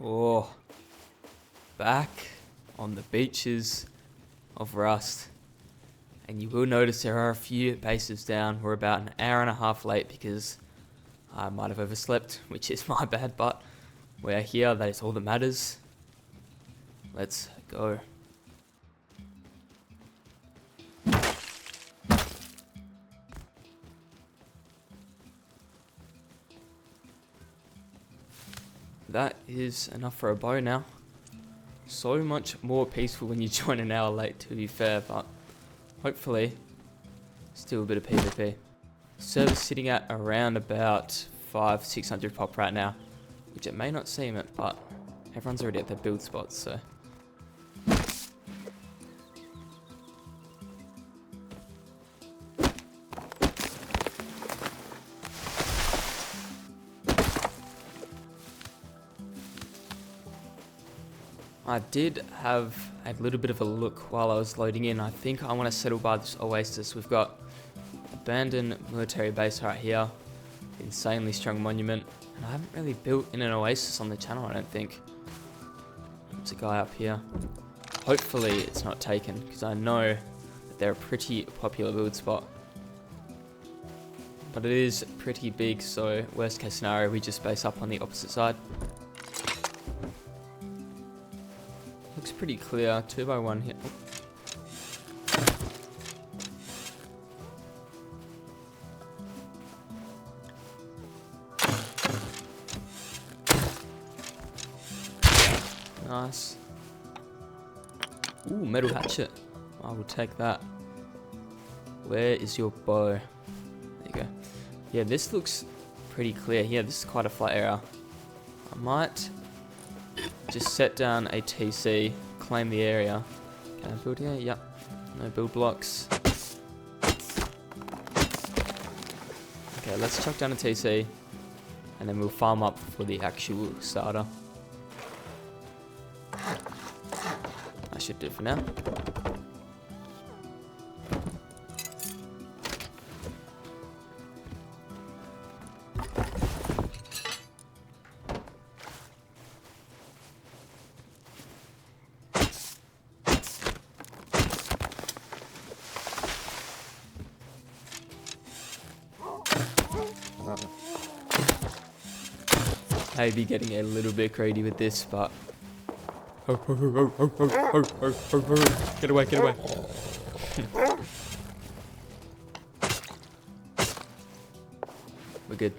Oh, back on the beaches of Rust. And you will notice there are a few bases down. We're about an hour and a half late because I might have overslept, which is my bad, but we're here. That is all that matters. Let's go. That is enough for a bow now. So much more peaceful when you join an hour late, to be fair, but hopefully still a bit of PvP. Server's sitting at around about 500-600 pop right now, which it may not seem it, but everyone's already at their build spots, so. I did have a little bit of a look while I was loading in. I think I want to settle by this Oasis. We've got abandoned military base right here, insanely strong monument, and I haven't really built in an Oasis on the channel, I don't think. There's a guy up here. Hopefully it's not taken, because I know that they're a pretty popular build spot. But it is pretty big, so worst case scenario, we just base up on the opposite side. Looks pretty clear, 2x1 here. Nice. Ooh, metal hatchet. I will take that. Where is your bow? There you go. Yeah, this looks pretty clear here. This is quite a flat area. I might just set down a TC, claim the area. Can I build here? Yep. No build blocks. Okay, let's chuck down a TC, and then we'll farm up for the actual starter. I should do it for now. Maybe getting a little bit greedy with this, but get away, get away. We're good.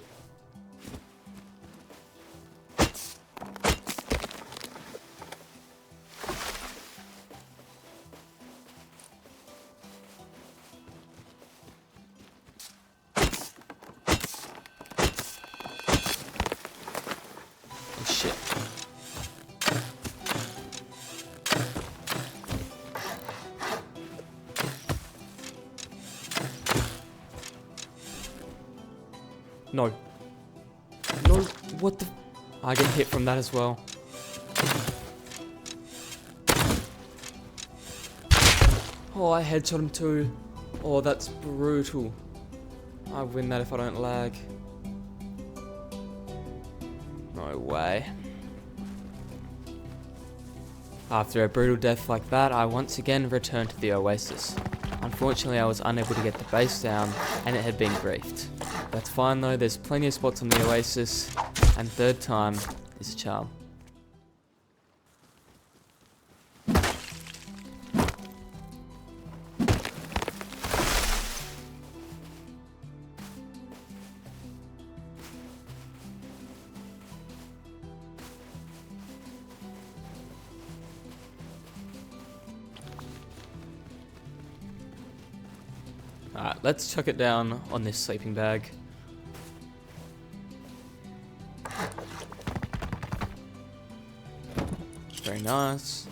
Shit. No. No, what the... I get hit from that as well. Oh, I headshot him too. Oh, that's brutal. I win that if I don't lag. No way. After a brutal death like that, I once again returned to the Oasis. Unfortunately, I was unable to get the base down, and it had been griefed. That's fine though, there's plenty of spots on the Oasis, and third time is a charm. Alright, let's chuck it down on this sleeping bag. Very nice.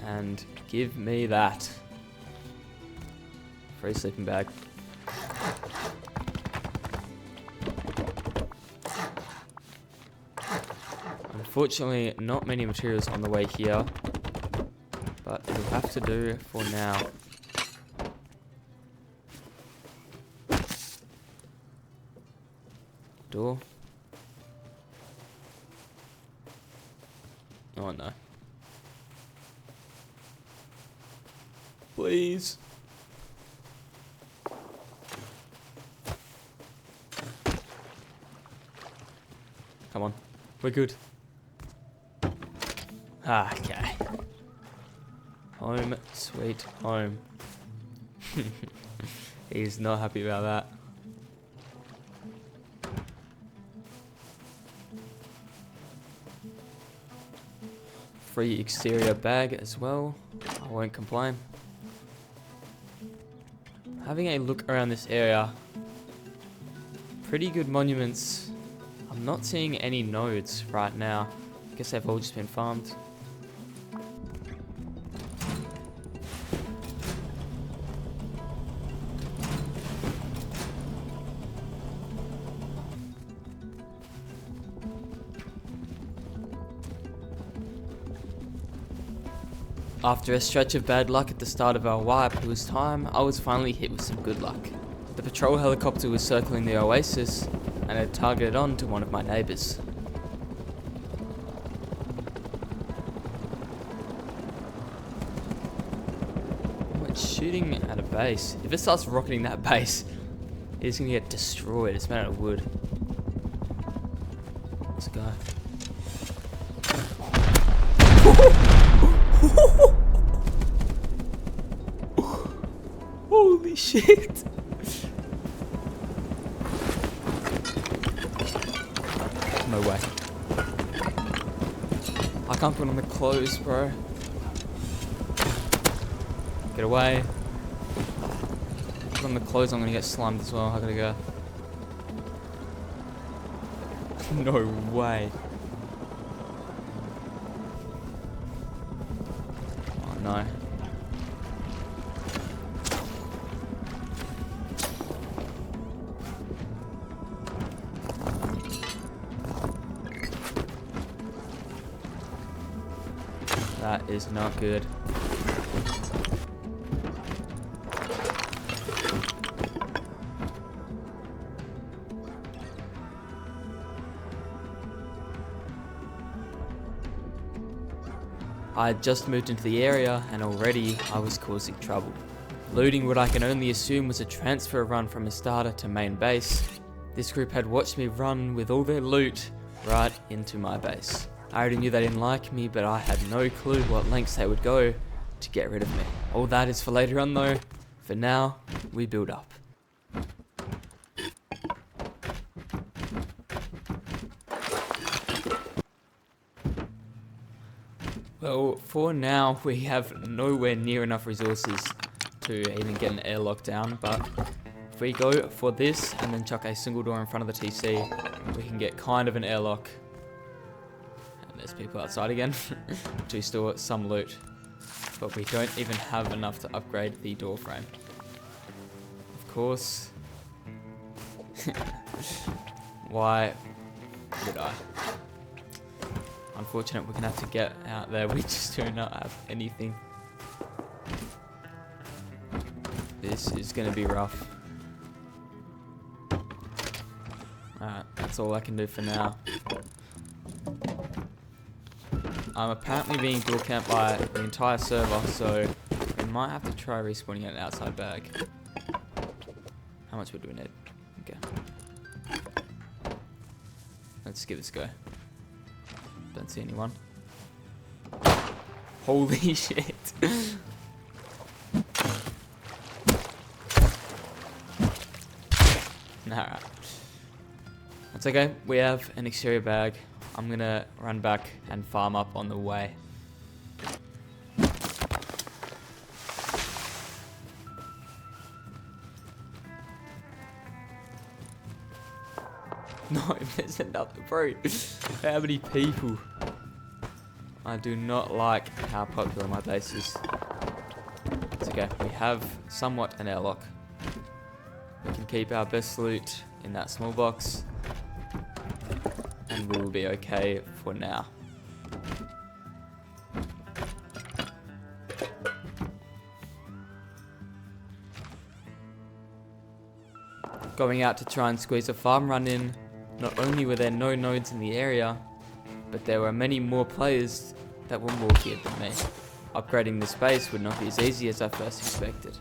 And give me that. Free sleeping bag. Unfortunately, not many materials on the way here, but it'll have to do for now. Door. Oh no. Please. Come on. We're good. Okay. Home, sweet home. He's not happy about that. Free exterior bag as well. I won't complain. Having a look around this area. Pretty good monuments. I'm not seeing any nodes right now. I guess they've all just been farmed. After a stretch of bad luck at the start of our wipe, it was time I was finally hit with some good luck. The patrol helicopter was circling the Oasis and had targeted on to one of my neighbours. Oh, it's shooting at a base. If it starts rocketing that base, it's going to get destroyed. It's made out of wood. Let's go. Holy shit! No way. I can't put on the clothes, bro. Get away. Put on the clothes, I'm gonna get slimed as well. I gotta go. No way. Oh no. That is not good. I had just moved into the area and already I was causing trouble. Looting what I can only assume was a transfer run from a starter to main base. This group had watched me run with all their loot right into my base. I already knew they didn't like me, but I had no clue what lengths they would go to get rid of me. All that is for later on though. For now, we build up. Well, for now, we have nowhere near enough resources to even get an airlock down, but if we go for this and then chuck a single door in front of the TC, we can get kind of an airlock. There's people outside again to store some loot, but we don't even have enough to upgrade the door frame. Of course. Why would I? Unfortunate, we're gonna have to get out there. We just do not have anything. This is gonna be rough. Alright, that's all I can do for now. I'm apparently being door camped by the entire server, so we might have to try respawning an outside bag. How much wood do we need? Okay. Let's give this a go. Don't see anyone. Holy shit. Alright. That's okay. We have an exterior bag. I'm gonna run back and farm up on the way. No, there's another, bro. How many people? I do not like how popular my base is. It's okay. We have somewhat an airlock. We can keep our best loot in that small box. And we will be okay for now. Going out to try and squeeze a farm run in. Not only were there no nodes in the area, but there were many more players that were more geared than me. Upgrading this base would not be as easy as I first expected.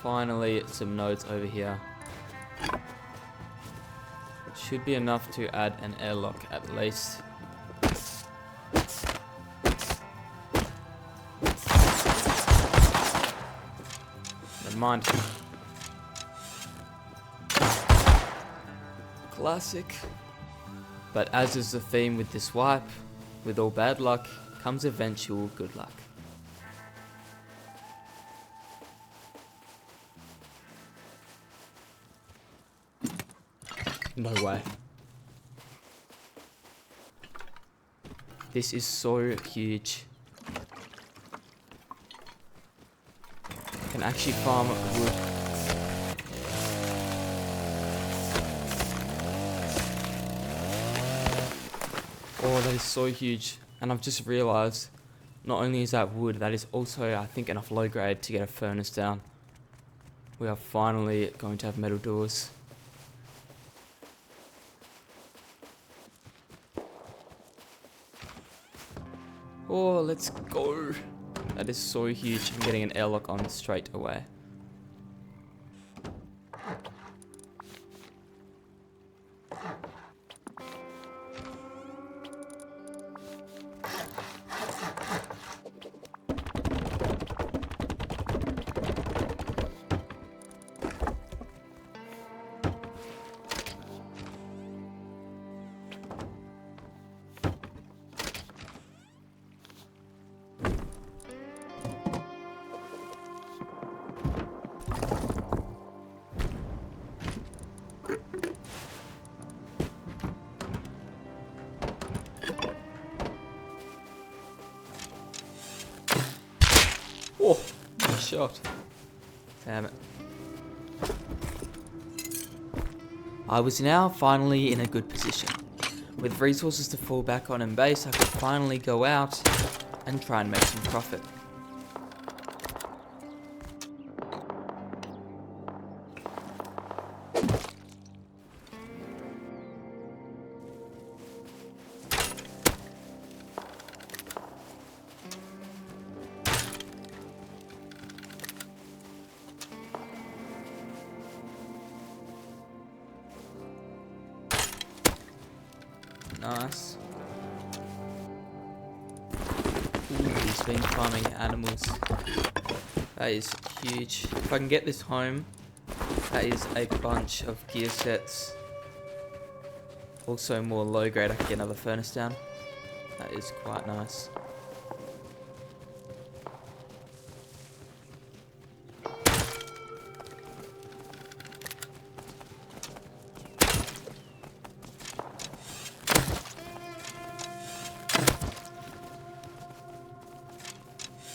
Finally, some nodes over here. Should be enough to add an airlock at least. Never mind. Classic. But as is the theme with this wipe, with all bad luck comes eventual good luck. No way. This is so huge. I can actually farm wood. Oh, that is so huge. And I've just realized, not only is that wood, that is also, I think, enough low grade to get a furnace down. We are finally going to have metal doors. Oh, let's go. That is so huge. I'm getting an airlock on straight away. Oh, nice shot. Damn it. I was now finally in a good position. With resources to fall back on in base, I could finally go out and try and make some profit. Nice. Ooh, he's been farming animals. That is huge. If I can get this home, that is a bunch of gear sets. Also more low grade, I can get another furnace down. That is quite nice.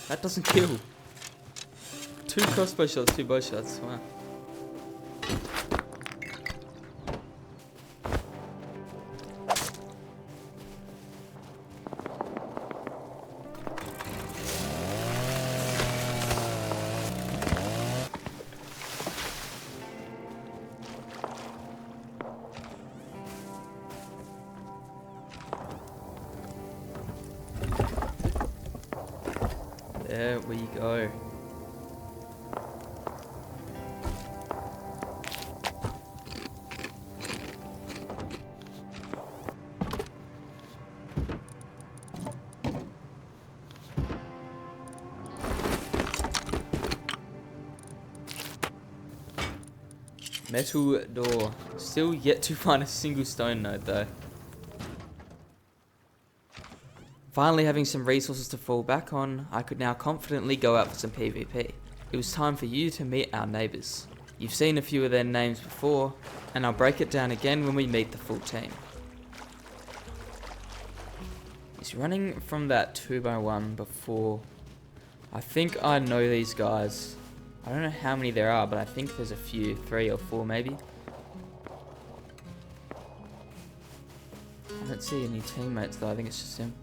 That doesn't kill. 2 crossbow shots, 2 bow shots. Wow. There we go. Metal door. Still yet to find a single stone node though. Finally having some resources to fall back on, I could now confidently go out for some PvP. It was time for you to meet our neighbours. You've seen a few of their names before, and I'll break it down again when we meet the full team. He's running from that 2x1 before. I think I know these guys. I don't know how many there are, but I think there's a few, 3 or 4 maybe. I don't see any teammates though, I think it's just him.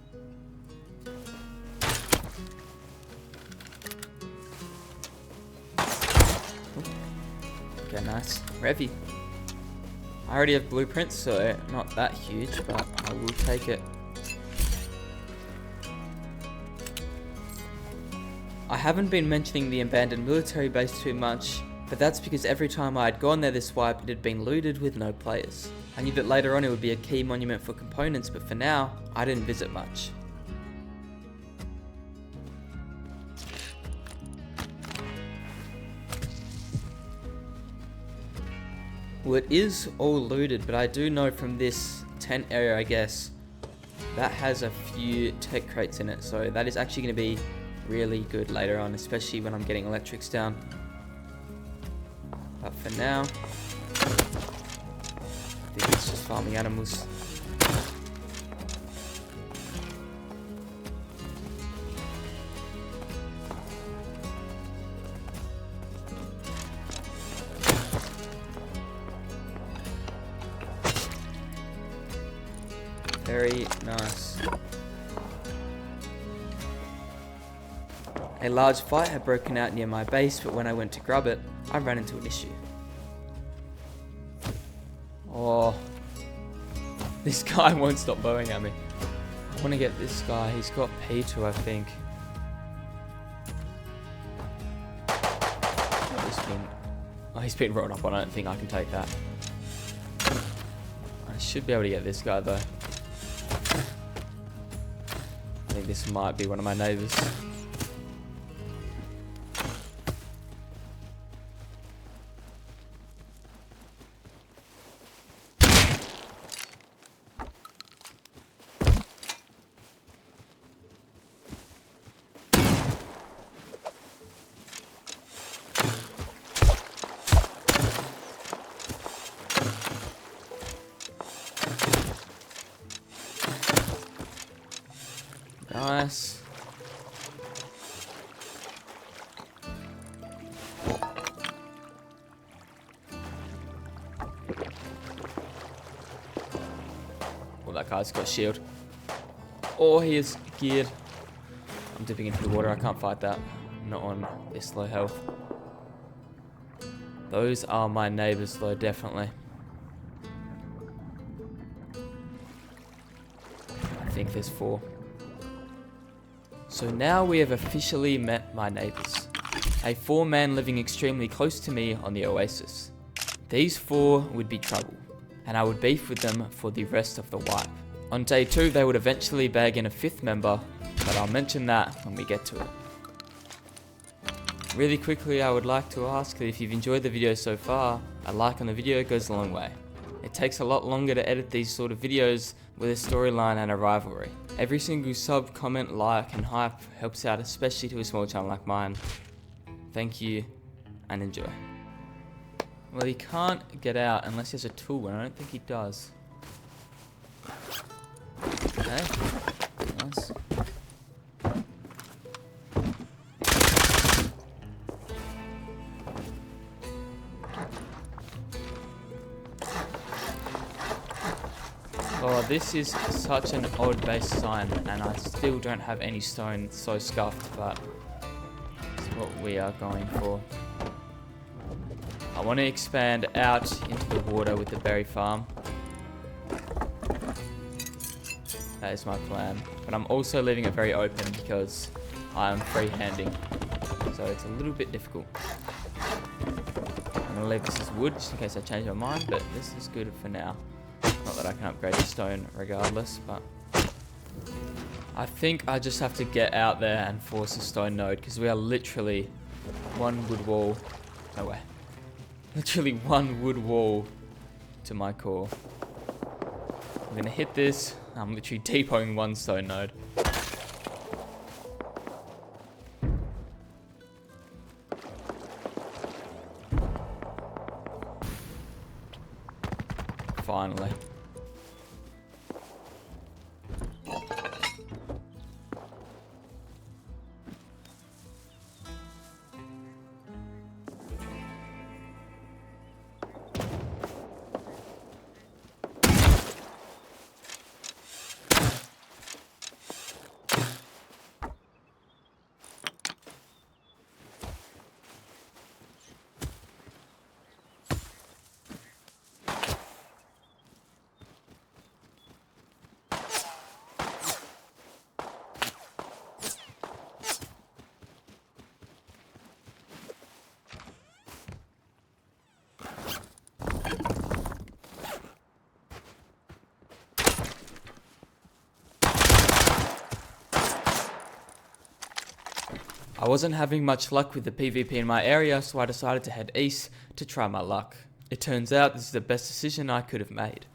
Okay, nice. Revy. I already have blueprints, so not that huge, but I will take it. I haven't been mentioning the abandoned military base too much, but that's because every time I had gone there this wipe, it had been looted with no players. I knew that later on it would be a key monument for components, but for now, I didn't visit much. Well, it is all looted, but I do know from this tent area, I guess, that has a few tech crates in it, so that is actually going to be really good later on, especially when I'm getting electrics down. But for now, I think it's just farming animals. Very nice. A large fight had broken out near my base, but when I went to grab it, I ran into an issue. Oh, this guy won't stop bowing at me. I want to get this guy. He's got P2, I think. He's been rolled up on. I don't think I can take that. I should be able to get this guy though. I think this might be one of my neighbors. Nice. Well, that guy's got a shield. Oh, he is geared. I'm dipping into the water. I can't fight that. Not on this low health. Those are my neighbors, though, definitely. I think there's 4. So now we have officially met my neighbours. A 4-man living extremely close to me on the Oasis. These 4 would be trouble, and I would beef with them for the rest of the wipe. On day 2 they would eventually bag in a 5th member, but I'll mention that when we get to it. Really quickly, I would like to ask that if you've enjoyed the video so far, a like on the video goes a long way. It takes a lot longer to edit these sort of videos with a storyline and a rivalry. Every single sub, comment, like and hype helps out, especially to a small channel like mine. Thank you and enjoy. Well, he can't get out unless he has a tool, and I don't think he does. Okay, nice. Oh, this is such an odd base design, and I still don't have any stone. It's so scuffed, but it's what we are going for. I want to expand out into the water with the berry farm. That is my plan. But I'm also leaving it very open because I'm free-handing, so it's a little bit difficult. I'm going to leave this as wood just in case I change my mind, but this is good for now. Not that I can upgrade the stone regardless, but I think I just have to get out there and force a stone node, because we are literally one wood wall. No way. Literally one wood wall to my core. I'm going to hit this. I'm literally depoting one stone node. Finally. I wasn't having much luck with the PvP in my area, so I decided to head east to try my luck. It turns out this is the best decision I could have made.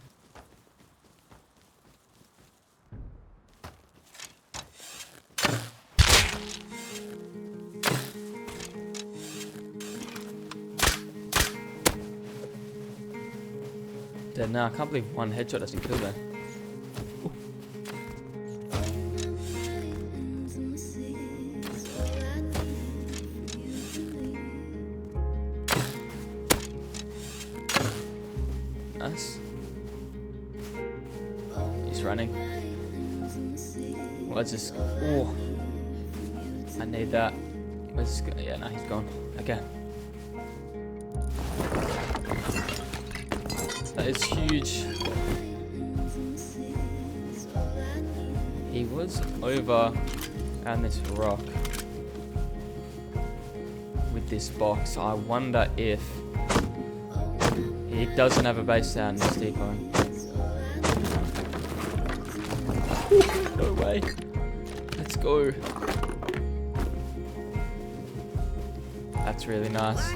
Dead now, I can't believe one headshot doesn't kill them. Nice. He's running. Where's this? Oh, I need that. Where's this? Yeah, no, he's gone. Okay. That is huge. He was over on this rock with this box. I wonder if he doesn't have a base down this depot. No way. Let's go. That's really nice.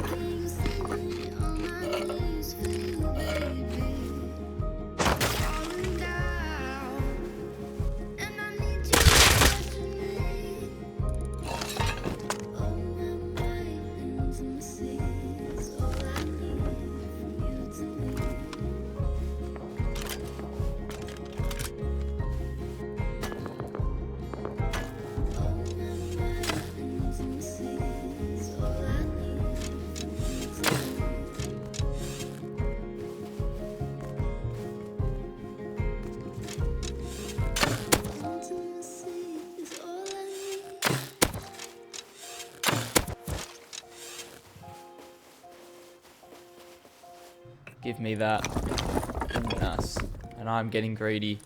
Give me that. Nice. And I'm getting greedy.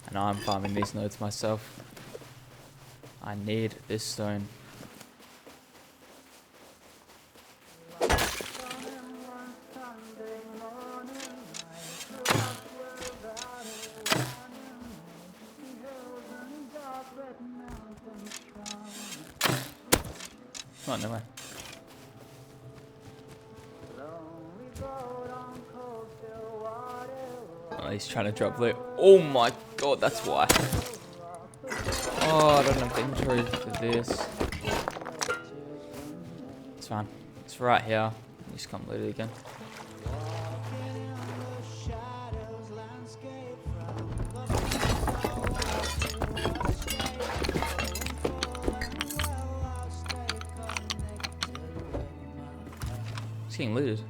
And I'm farming these nodes myself. I need this stone. Oh, no way. Oh, he's trying to drop loot. Oh my god, that's why. Oh, I don't have inventory for this. It's fine. It's right here. Just can't loot it again. It's getting looted.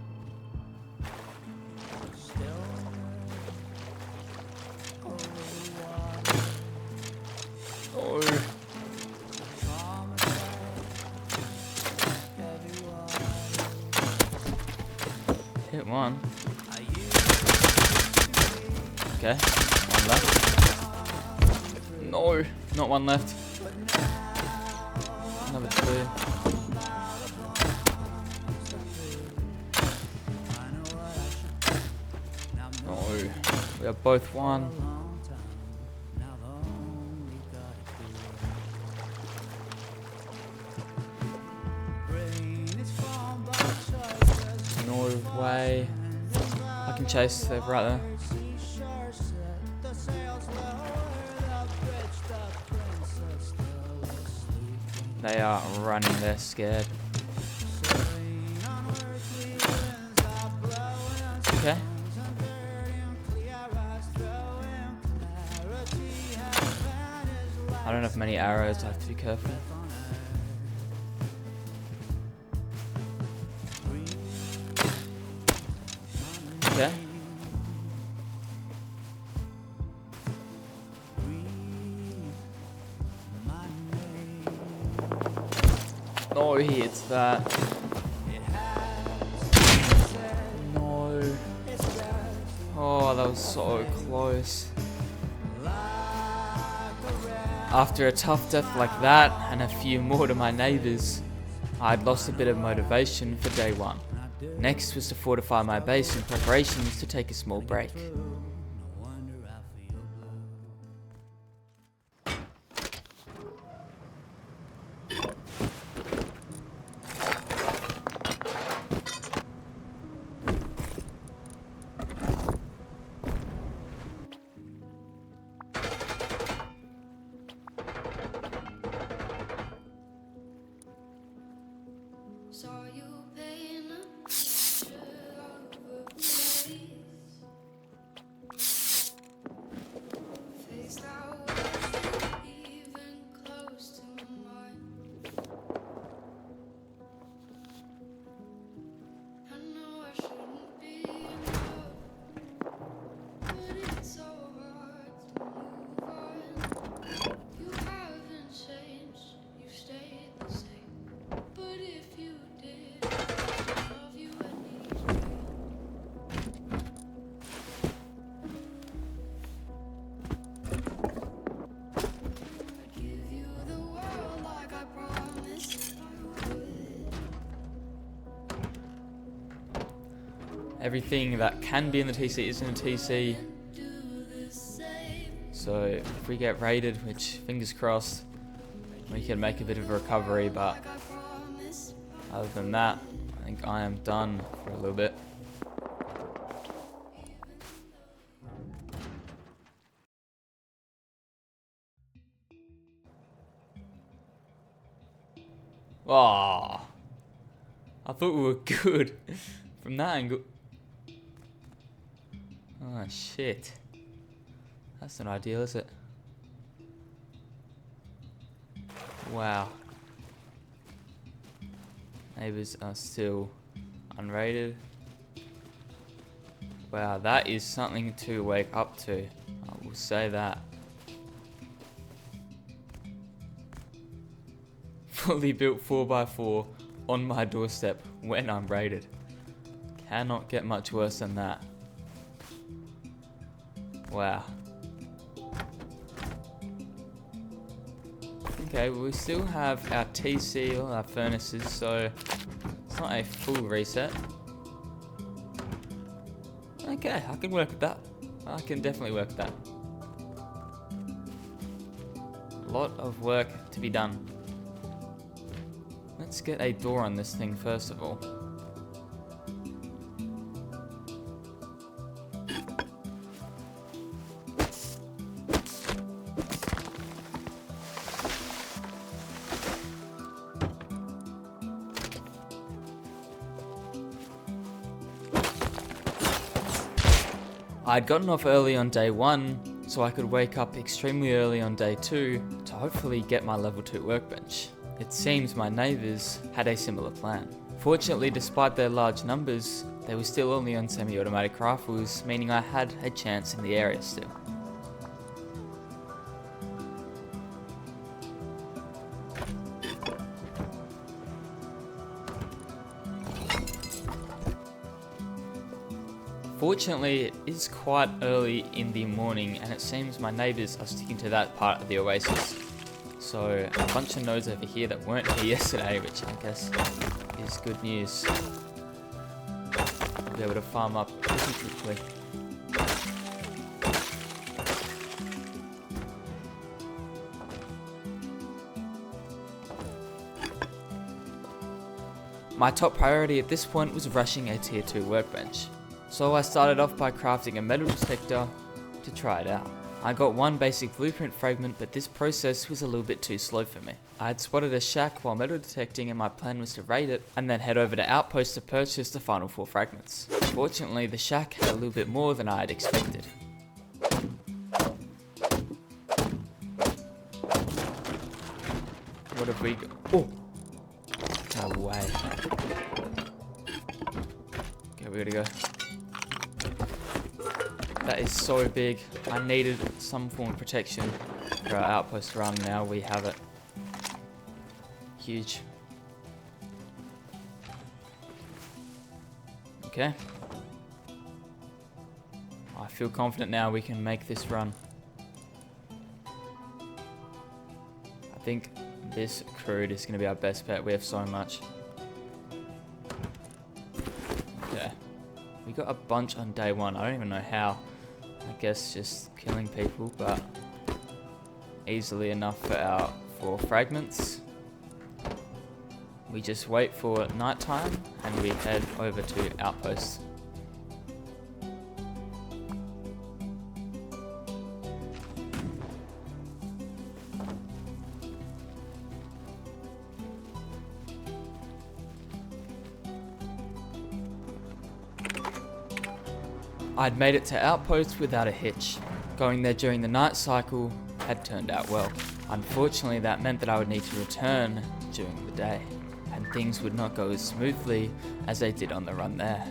Oh. Hit one. Okay, one left. No, not one left. Another two. No, we are both one. No way. I can chase, they're right there. They are running, they're scared. Okay. I don't have many arrows, I have to be careful. Okay. Oh, he hits that. No. Oh, that was so close. After a tough death like that, and a few more to my neighbours, I'd lost a bit of motivation for day one. Next was to fortify my base in preparations to take a small break. Saw you paint a picture of a place that wasn't even close to mine. I know I shouldn't be in love, but it's so hard to move on. You haven't changed, you stayed the same. But if you did, I love you anyway. I'd give you the world like I promised I would. Everything that can be in the TC is in the TC. Do the same. So if we get raided, which fingers crossed, we can make a bit of a recovery, but Like I promised. other than that, I think I am done for a little bit. Oh, I thought we were good from that angle. Oh shit, that's not ideal, is it? Wow. Neighbors are still unrated. Wow, that is something to wake up to. I will say that. Fully built 4x4 on my doorstep when I'm raided. Cannot get much worse than that. Wow. Okay, well, we still have our TC, all our furnaces, so it's not a full reset. Okay, I can work with that. I can definitely work with that. A lot of work to be done. Let's get a door on this thing first of all. I'd gotten off early on day 1, so I could wake up extremely early on day 2 to hopefully get my level 2 workbench. It seems my neighbours had a similar plan. Fortunately, despite their large numbers, they were still only on semi-automatic rifles, meaning I had a chance in the area still. Fortunately, it is quite early in the morning and it seems my neighbours are sticking to that part of the Oasis. So a bunch of nodes over here that weren't here yesterday, which I guess is good news. I'll be able to farm up pretty quickly. My top priority at this point was rushing a tier 2 workbench. So I started off by crafting a metal detector to try it out. I got one basic blueprint fragment, but this process was a little bit too slow for me. I had spotted a shack while metal detecting and my plan was to raid it and then head over to Outpost to purchase the final 4 fragments. Fortunately, the shack had a little bit more than I had expected. if we... Oh! No way. Okay, we gotta go. That is so big. I needed some form of protection for our outpost run. Now we have it. Huge. Okay. I feel confident now we can make this run. I think this crude is going to be our best bet. We have so much. Okay. We got a bunch on day one. I don't even know how. I guess just killing people, but easily enough for our 4 fragments. We just wait for nighttime and we head over to outposts. I'd made it to outposts without a hitch. Going there during the night cycle had turned out well. Unfortunately, that meant that I would need to return during the day, and things would not go as smoothly as they did on the run there.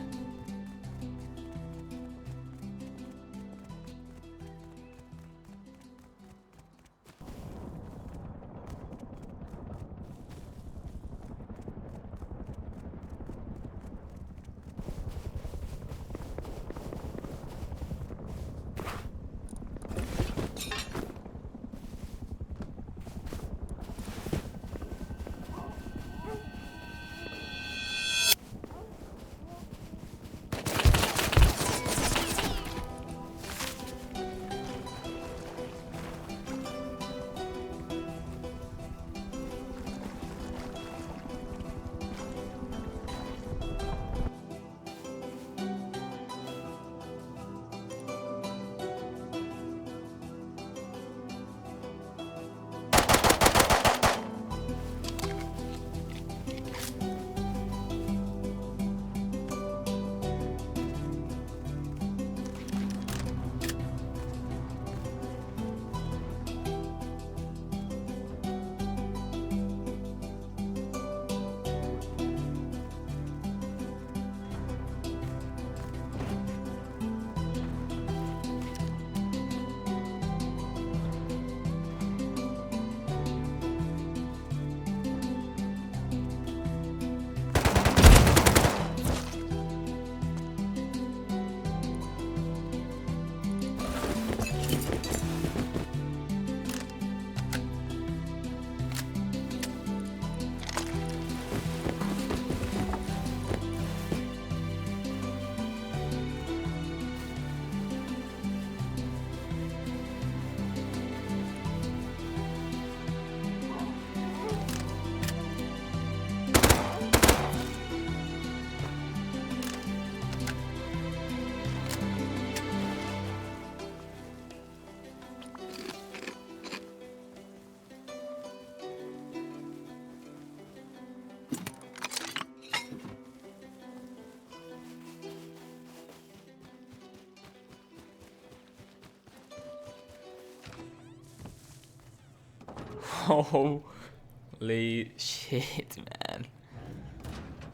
Holy shit, man.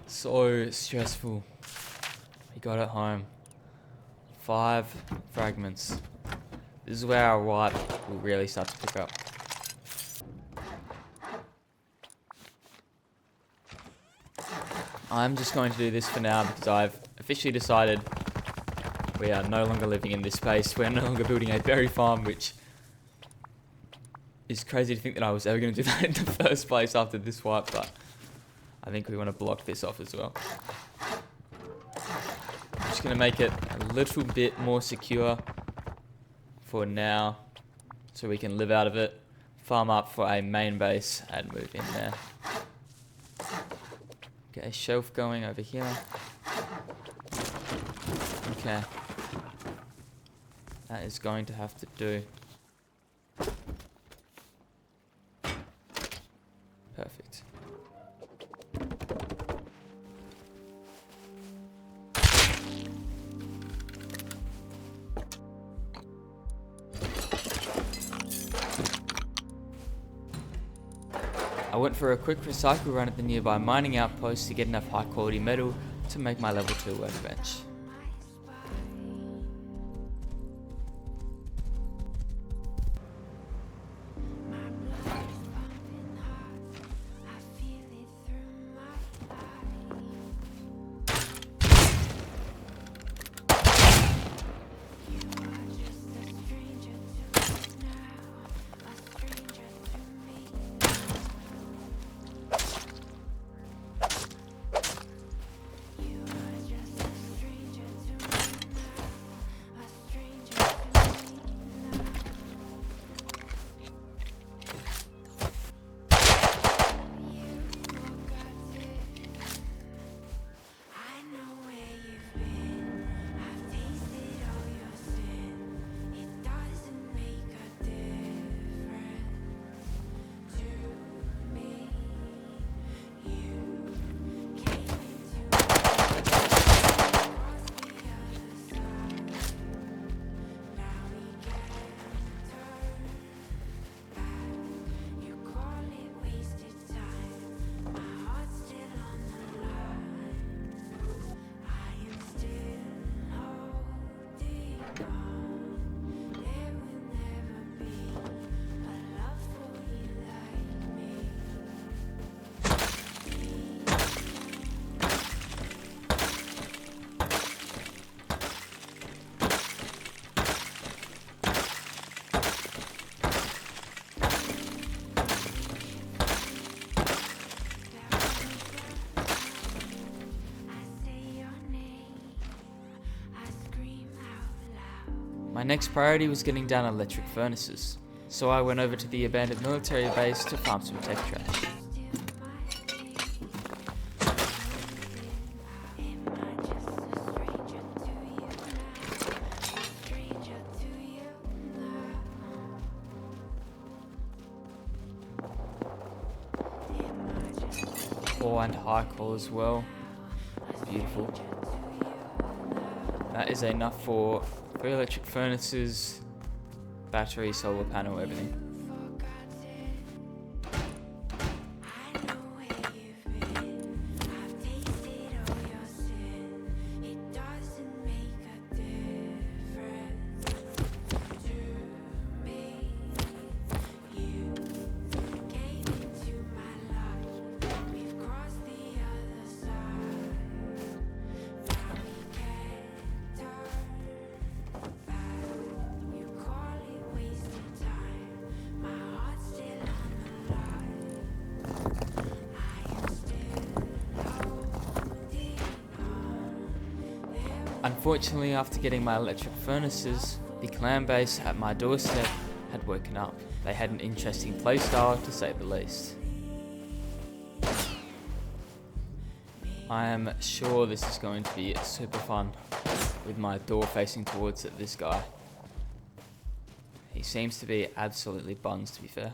So stressful. We got it home. 5 fragments. This is where our wipe will really start to pick up. I'm just going to do this for now because I've officially decided we are no longer living in this space. We're no longer building a berry farm, which is crazy to think that I was ever going to do that in the first place after this wipe, but I think we want to block this off as well. I'm just going to make it a little bit more secure for now so we can live out of it, farm up for a main base and move in there. Get a shelf going over here. Okay. That is going to have to do. Perfect. I went for a quick recycle run at the nearby mining outpost to get enough high quality metal to make my level 2 workbench. My next priority was getting down electric furnaces, so I went over to the abandoned military base to farm some tech trash. Ore and high core as well. Beautiful. That is enough for 3 electric furnaces, battery, solar panel, everything. Unfortunately, after getting my electric furnaces, the clan base at my doorstep had woken up. They had an interesting playstyle, to say the least. I am sure this is going to be super fun, with my door facing towards this guy. He seems to be absolutely buns, to be fair.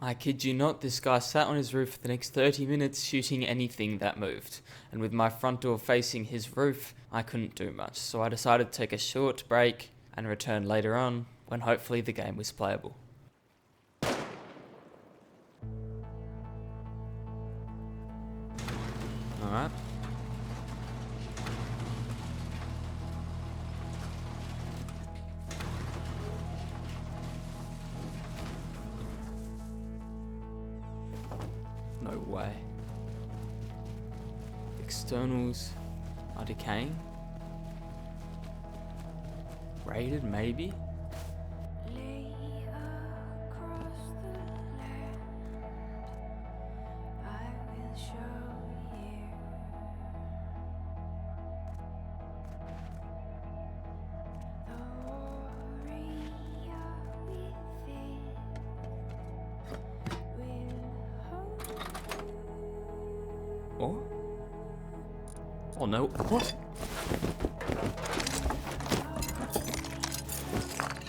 I kid you not, this guy sat on his roof for the next 30 minutes shooting anything that moved, and with my front door facing his roof, I couldn't do much, so I decided to take a short break and return later on, when hopefully the game was playable. Alright. No way. Externals are decaying. Raided, maybe? Lay across the land, I will show you the warrior within will hold Oh? Oh no, what?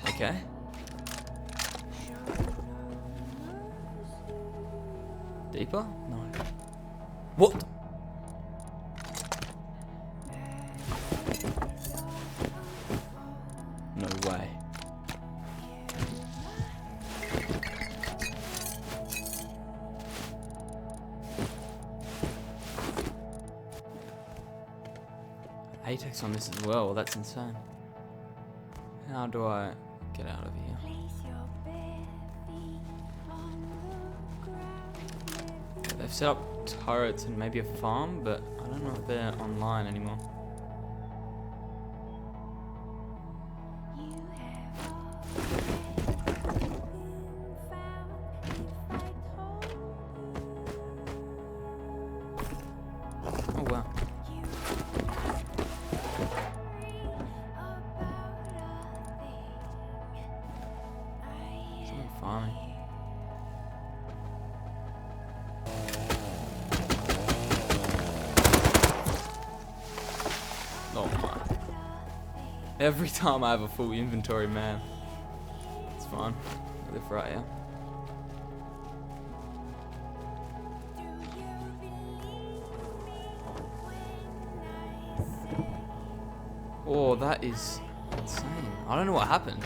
Okay. Deeper? No. What? V-Tex on this as well. That's insane. How do I get out of here? Yeah, they've set up turrets and maybe a farm, but I don't know if they're online anymore. Oh wow. Someone farming. Oh my. Every time I have a full inventory, man. It's fine. I live right here. Oh, that is insane. I don't know what happened.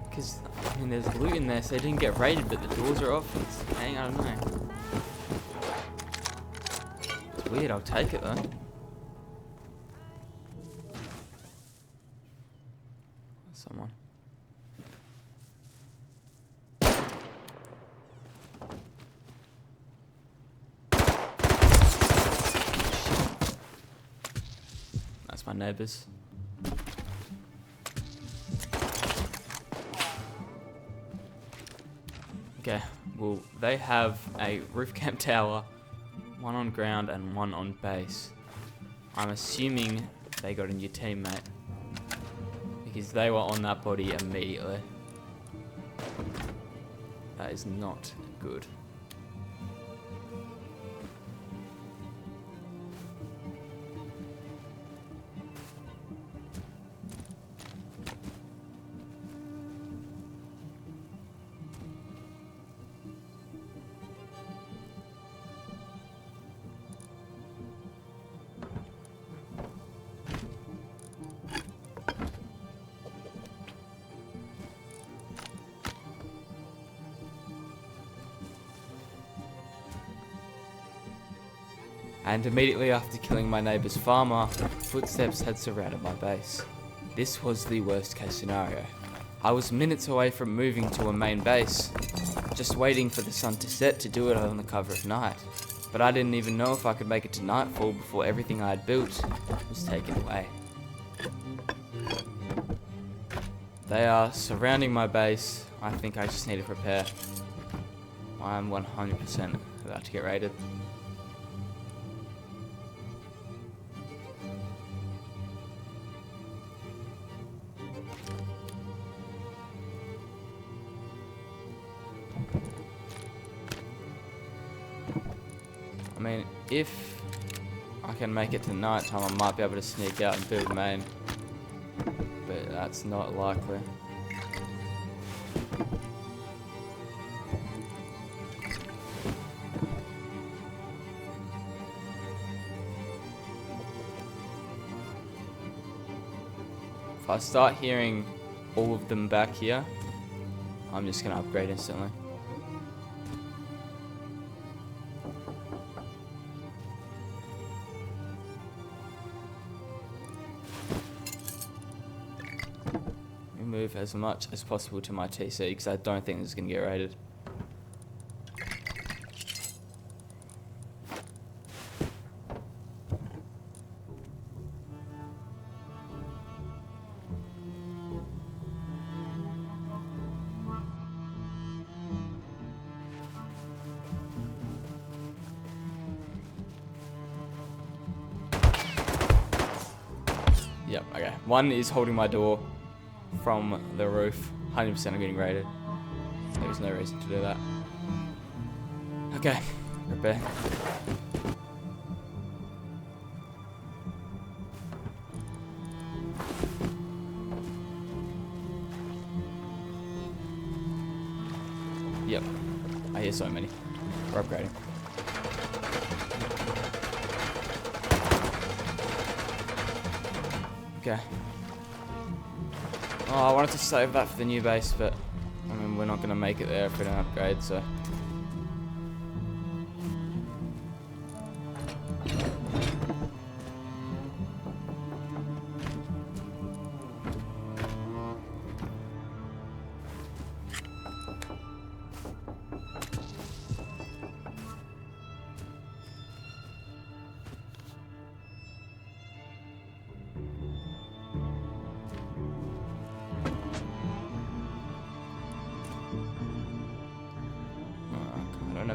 Because, I mean, there's loot in there, so they didn't get raided, but the doors are off. It's hanging, I don't know. It's weird, I'll take it though. Someone. That's my neighbours. Okay, well, they have a roof camp tower, one on ground and one on base. I'm assuming they got a new teammate, because they were on that body immediately. That is not good. And immediately after killing my neighbour's farmer, footsteps had surrounded my base. This was the worst case scenario. I was minutes away from moving to a main base, just waiting for the sun to set to do it on the cover of night. But I didn't even know if I could make it to nightfall before everything I had built was taken away. They are surrounding my base. I think I just need to prepare. I'm 100% about to get raided. I mean, if I can make it to night time, I might be able to sneak out and build main, but that's not likely. If I start hearing all of them back here, I'm just gonna upgrade instantly. Move as much as possible to my TC because I don't think this is going to get raided. Yep, okay. One is holding my door from the roof. 100% I'm getting raided. There's no reason to do that. Okay, repair. Yep, I hear so many. We're upgrading. Okay. Oh, I wanted to save that for the new base, but I mean, we're not going to make it there if we don't upgrade, so.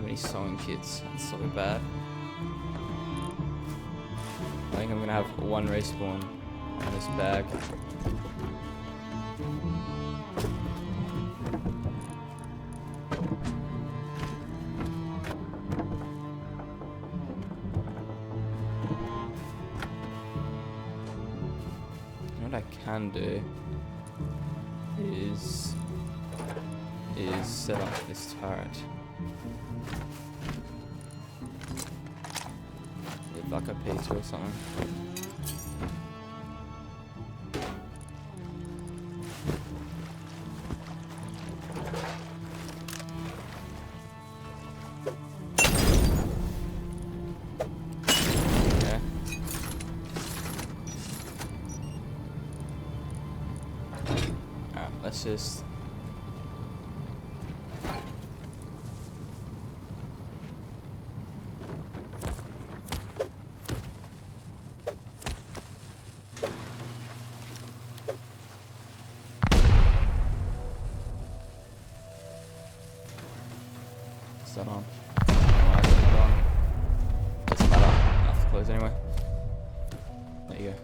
have any sewing kits. That's so bad. I think I'm gonna have one respawn on this bag. What I can do is set up this turret with like a P2 or something. Okay. Alright, let's just is that on? No, it's not on. Doesn't matter. I have to close anyway. There you go.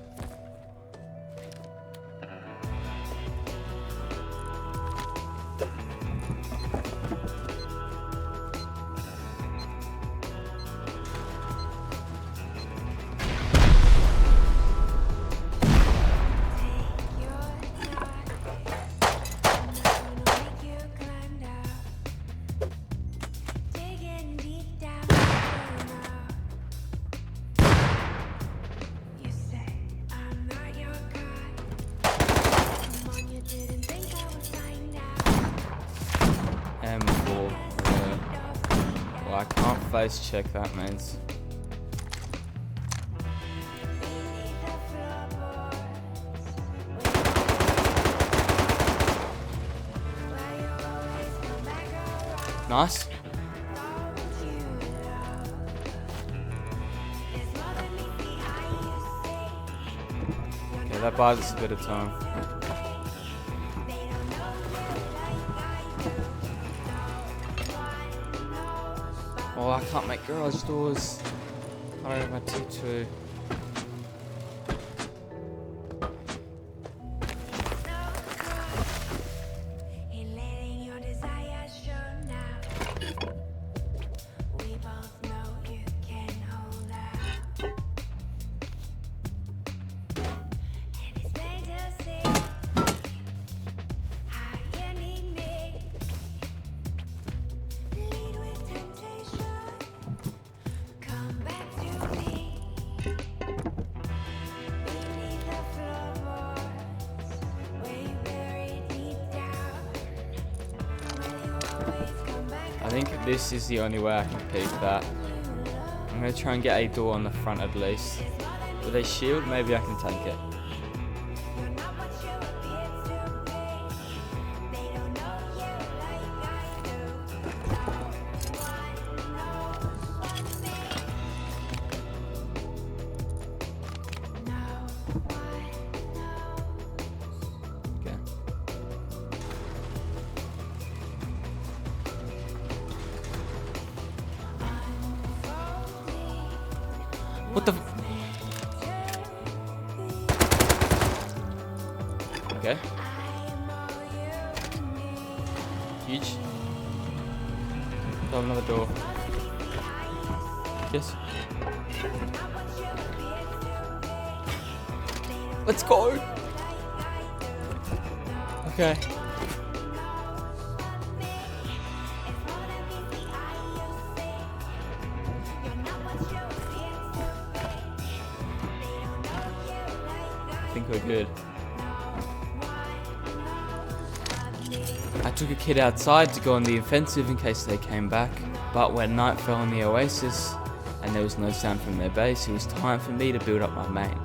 M4. Well, I can't face check that, mates. Nice. Okay, that buys us a bit of time. Oh, I can't make garage doors. I don't have my T2. I think this is the only way I can peek that. I'm going to try and get a door on the front at least. With a shield, maybe I can tank it. Okay. What the? Okay. Huge. Oh, another door. Yes. Let's go. Okay. I think we're good. I took a kid outside to go on the offensive in case they came back, but when night fell on the Oasis and there was no sound from their base, it was time for me to build up my main.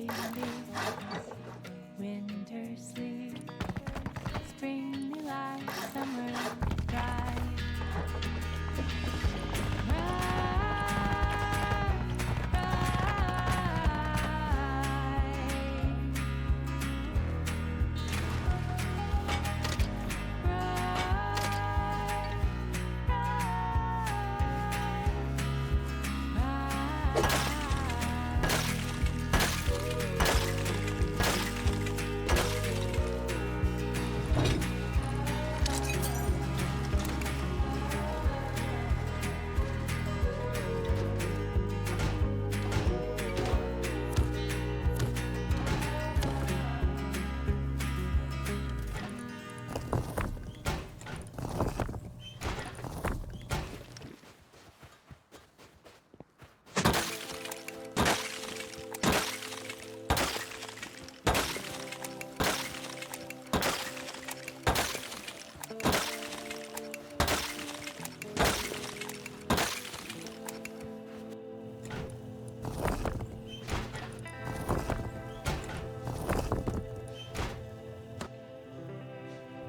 leaves, winter sleep, spring new life, summer dry.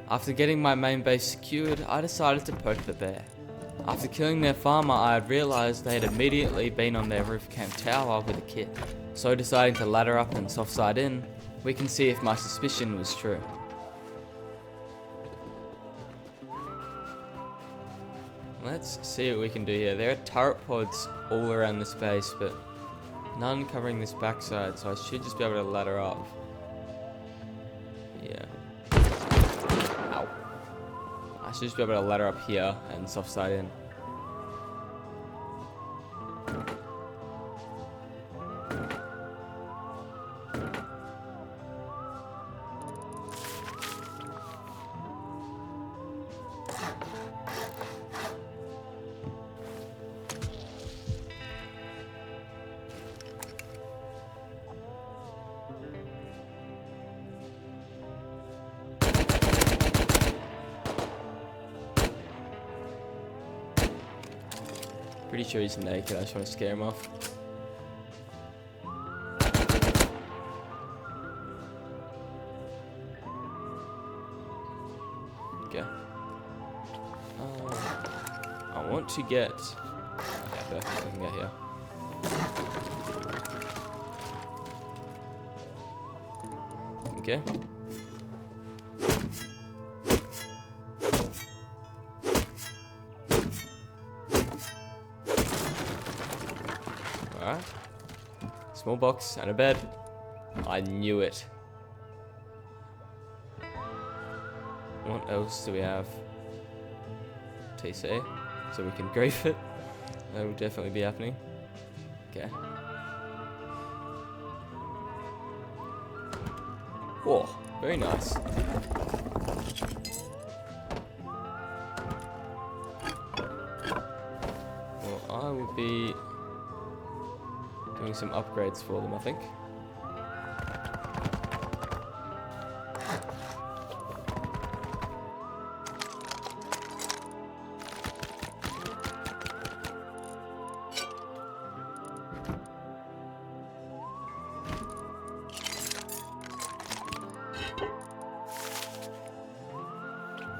After getting my main base secured, I decided to poke the bear. After killing their farmer, I had realised they had immediately been on their roof camp tower with a kit. So deciding to ladder up and soft side in, we can see if my suspicion was true. Let's see what we can do here. There are turret pods all around this base, but none covering this backside, so I should just be able to ladder up. Yeah. Ow. I should just be able to ladder up here and soft side in. Pretty sure he's naked, I just want to scare him off. Okay. I want to get... Okay, perfect, I can get here. Okay. Alright. Small box and a bed. I knew it. What else do we have? TC. So we can grief it. That will definitely be happening. Okay. Whoa, very nice. Well, I will be doing some upgrades for them, I think.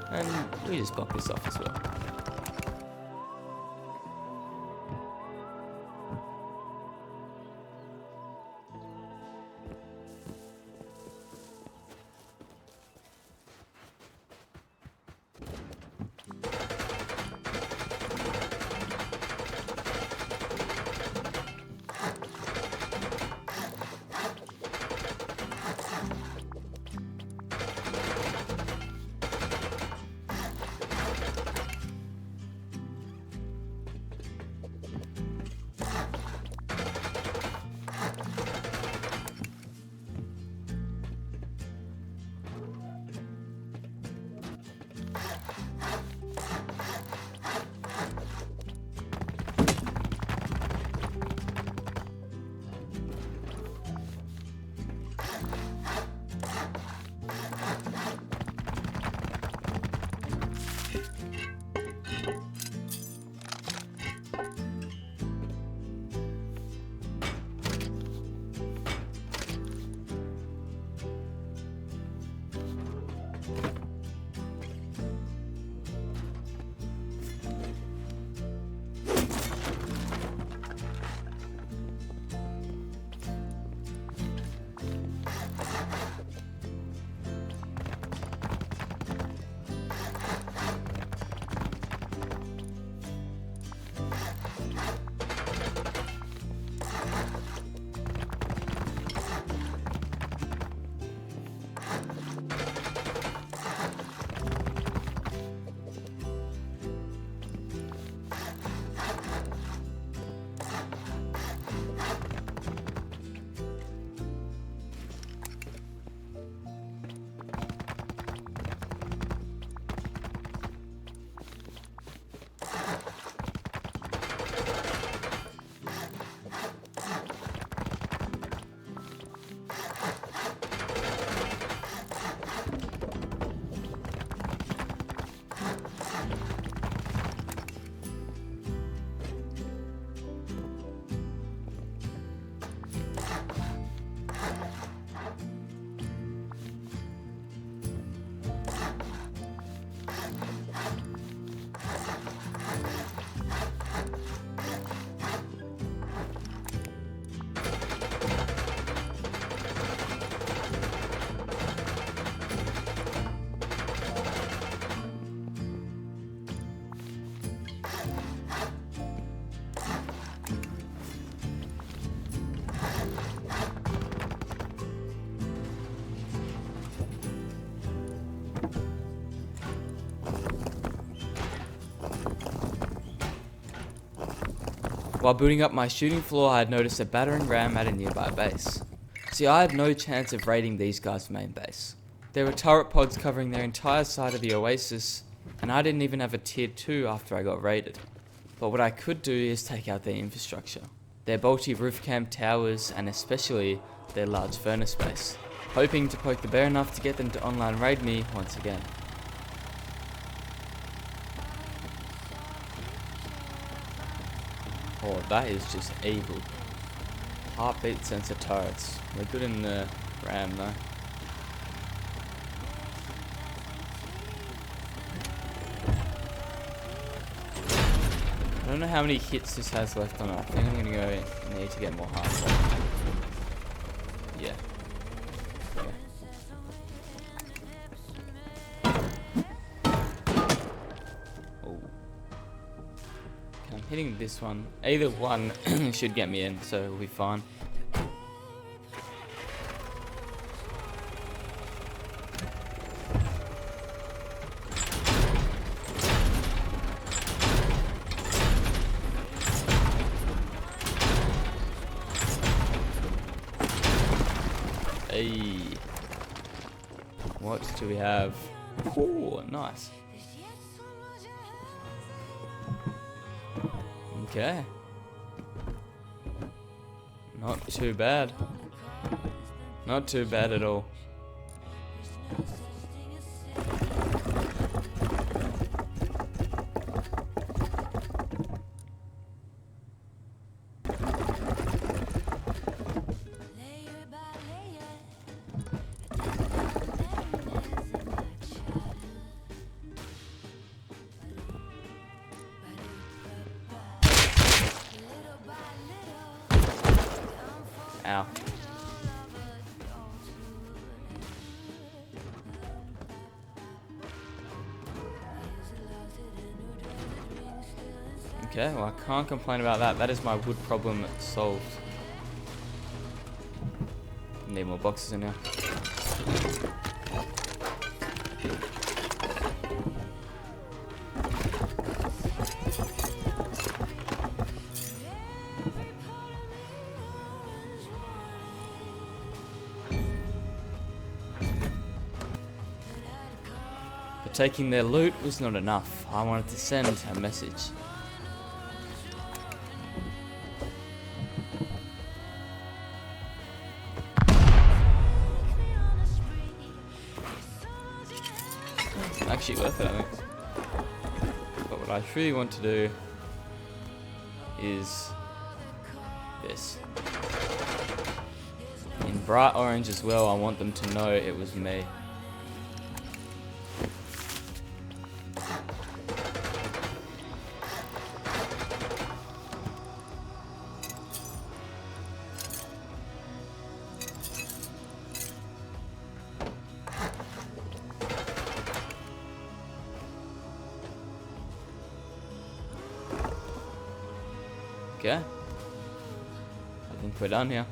And we just block this off as well. While building up my shooting floor, I had noticed a battering ram at a nearby base. See, I had no chance of raiding these guys' main base. There were turret pods covering their entire side of the Oasis, and I didn't even have a tier 2 after I got raided. But what I could do is take out their infrastructure, their bolty roof camp towers, and especially their large furnace base, hoping to poke the bear enough to get them to online raid me once again. Oh, that is just evil. Heartbeat sensor turrets. We're good in the ram though. I don't know how many hits this has left on it. I think I'm gonna need to get more hardcore. Yeah. Oh. I'm hitting this one. Either one should get me in, so we'll be fine. Hey, what do we have? Oh, nice. Okay. Not too bad. Not too bad at all. Ow. Okay, well I can't complain about that. That is my wood problem solved. Need more boxes in here. But taking their loot was not enough. I wanted to send a message. Actually worth it, I think. But what I truly want to do is this. In bright orange as well, I want them to know it was me. Okay. I think we're done here.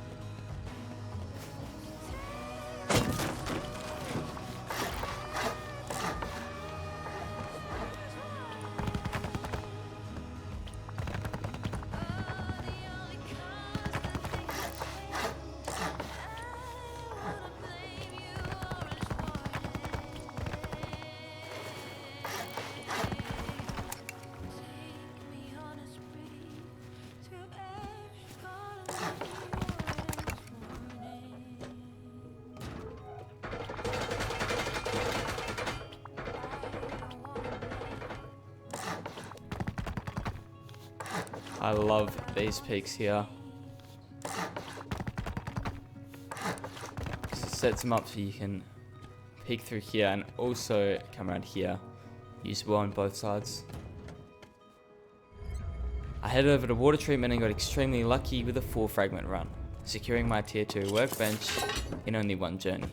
I love these peaks here. It sets them up so you can peek through here and also come around here. Usable on both sides. I headed over to water treatment and got extremely lucky with a 4 fragment run, securing my tier 2 workbench in only one journey.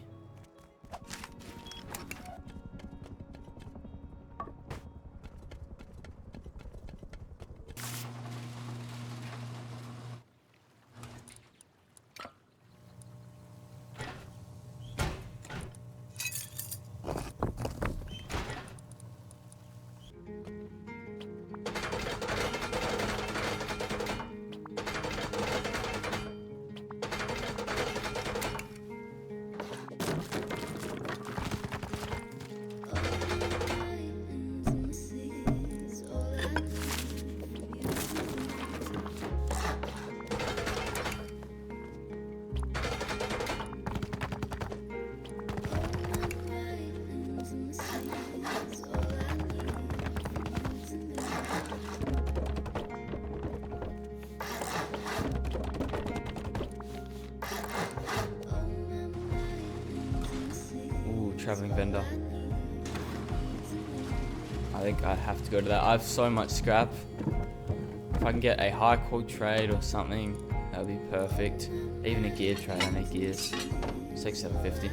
traveling vendor. I think I have to go to that. I have so much scrap. If I can get a high quality trade or something, that would be perfect. Even a gear trade, I need gears. 6750.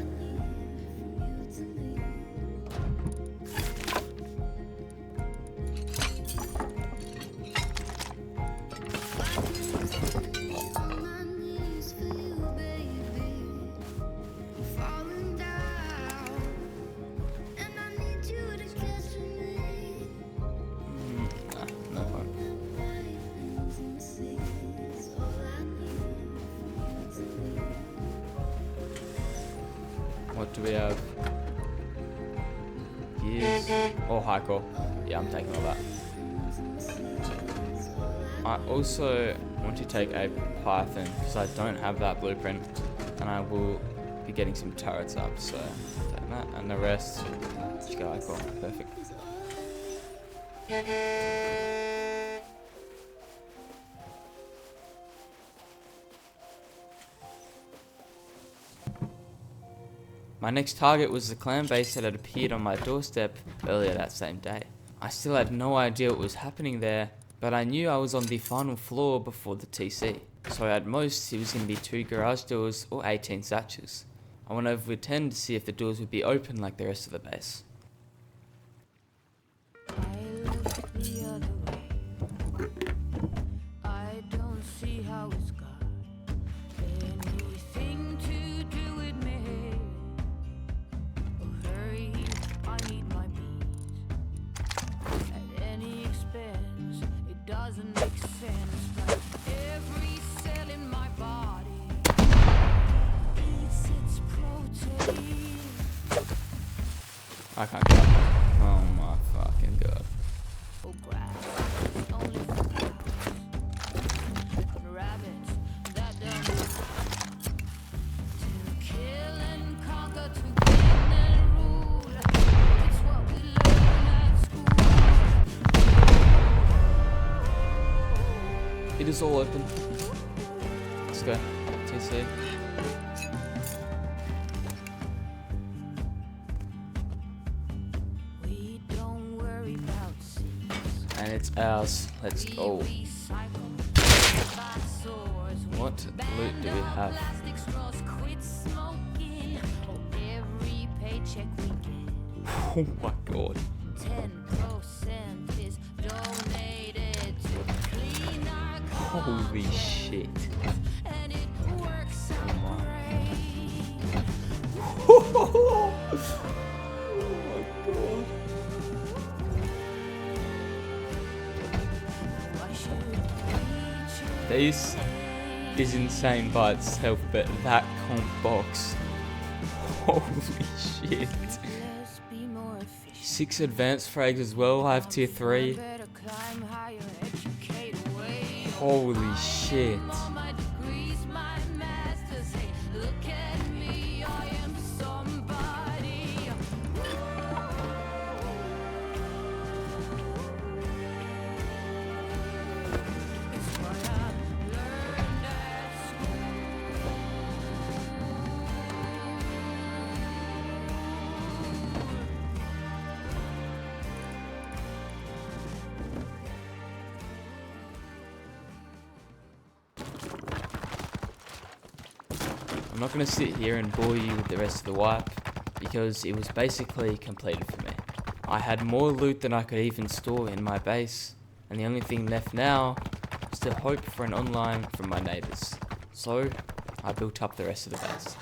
On my knees for you, baby. I'm falling down, and I need you to catch me. No fun. Intimacy is all I need for you to leave. What do we have? Gears or high core? Yeah, I'm taking all that. I also want to take a Python because I don't have that blueprint, and I will be getting some turrets up. So take that, and the rest just go high core. Perfect. My next target was the clan base that had appeared on my doorstep earlier that same day. I still had no idea what was happening there, but I knew I was on the final floor before the TC. So at most it was going to be 2 garage doors or 18 satchels. I went over with 10 to see if the doors would be open like the rest of the base. I look the other way. I don't see how it's got anything to do with me. Oh, hurry, I need my beats. At any expense, it doesn't make sense. But every cell in my body eats its protein. I can't get up. Oh my fucking god. Oh, grass, only for cows. And rabbits that don't know to kill and conquer, to win and rule. It's what we learn at school. It is all open. Let's go. TC. We don't worry about seeds. And it's ours. Let's go. We recycle by swords. What loot do we have? Plastic straws, quit smoking. Oh, every paycheck we get. Oh my god. 10% is donated to clean our Holy shit. and it works Oh out my. great. Oh my god. Why should we choose This is insane by itself, but that comp box. Holy shit. let's be more efficient? 6 advanced frags as well. I have tier 3. Better climb higher, educate away. Holy shit. All my degrees, my masters. Hey, look at me, I am somebody. It's what I learned at I'm not going to sit here and bore you with the rest of the wipe, because it was basically completed for me. I had more loot than I could even store in my base, and the only thing left now was to hope for an online from my neighbours. So, I built up the rest of the base.